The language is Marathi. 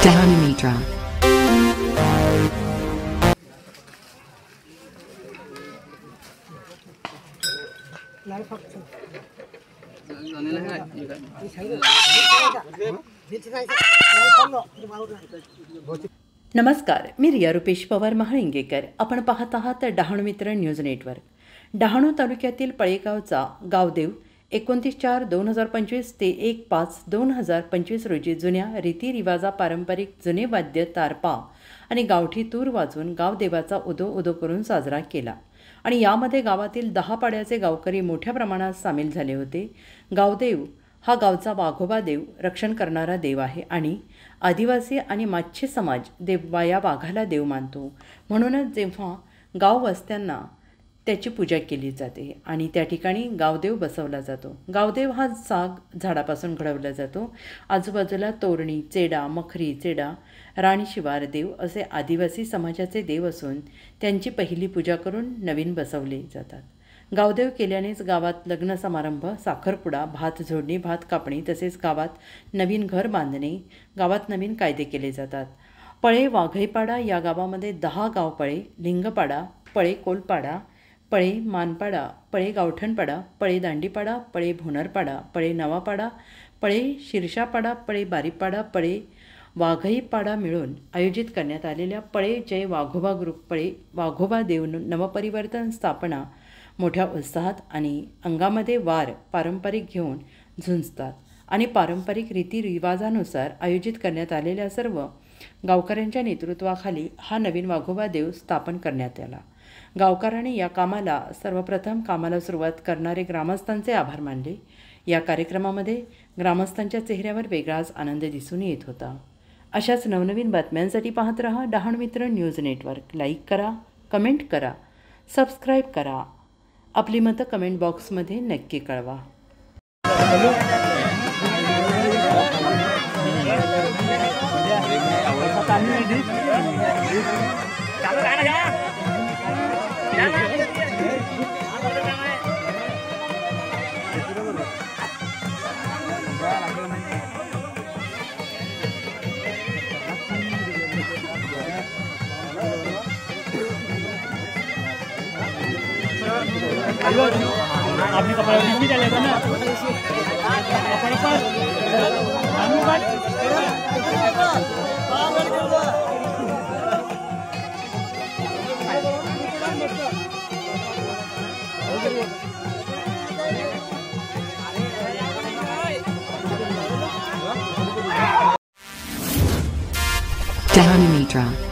Dhanamitra. नमस्कार, मी रिया रुपेश पवार महाळिंगेकर. आपण पाहत आहात डहाणू मित्र न्यूज नेटवर्क. डहाणू तालुक्यातील पळेगावचा गावदेव 29/4/2025 ते 1/5/2025 रोजी जुन्या रीतिरिवाजा पारंपरिक जुने वाद्य तारपा आणि गावठी तूर वाजवून गावदेवाचा उदो करून साजरा केला आणि यामध्ये गावातील 10 पाड्याचे गावकरी मोठ्या प्रमाणात सामील झाले होते. गावदेव हा गावचा वाघोबा देव, रक्षण करणारा देव आहे आणि आदिवासी आणि माच्छी समाज या वाघाला देव मानतो. म्हणूनच जेव्हा गाव वस्त्यांना त्याची पूजा केली जाते आणि त्या ठिकाणी गावदेव बसवला जातो. गावदेव हा साग झाडापासून घडवला जातो. आजूबाजूला तोरणी, चेडा, मखरी, चेडा, राणीशिवार देव असे आदिवासी समाजाचे देव असून त्यांची पहिली पूजा करून नवीन बसवले जातात. गावदेव केल्यानेच गावात लग्न समारंभ, साखरपुडा, भात झोडणी, भात कापणी तसेच गावात नवीन घर बांधणे, गावात नवीन कायदे केले जातात. पळे वाघईपाडा या गावामध्ये 10 गावपळे, लिंगपाडा, पळे कोलपाडा, पळे मानपाडा, पळे गावठणपाडा, पळे दांडीपाडा, पळे भोनरपाडा, पळे नवापाडा, पळे शिरशापाडा, पळे बारीपाडा, पळे वाघईपाडा मिळून आयोजित करण्यात आलेल्या पळे जय वाघोबा ग्रुप पळे वाघोबा देव नवपरिवर्तन स्थापना मोठ्या उत्साहात आणि अंगामध्ये वार पारंपरिक घेऊन झुंजतात आणि पारंपरिक रीतिरिवाजानुसार आयोजित करण्यात आलेल्या सर्व गावकऱ्यांच्या नेतृत्वाखाली हा नवीन वाघोबा देव स्थापन करण्यात आला. गावकऱ्यांनी या कामाला सर्वप्रथम सुरुवात करणारे ग्रामस्थांचे आभार मानले. या कार्यक्रमामध्ये ग्रामस्थांच्या चेहऱ्यावर वेगळाच आनंद दिसून येत होता. अशाच नवनवीन बातम्यांसाठी पाहत रहा डहाणू मित्र न्यूज नेटवर्क. लाईक करा, कमेंट करा, सबस्क्राईब करा. आपली मतं कमेंट बॉक्समध्ये नक्की कळवा. आपली कपड़ा भी डालेगा ना Dhanamitra.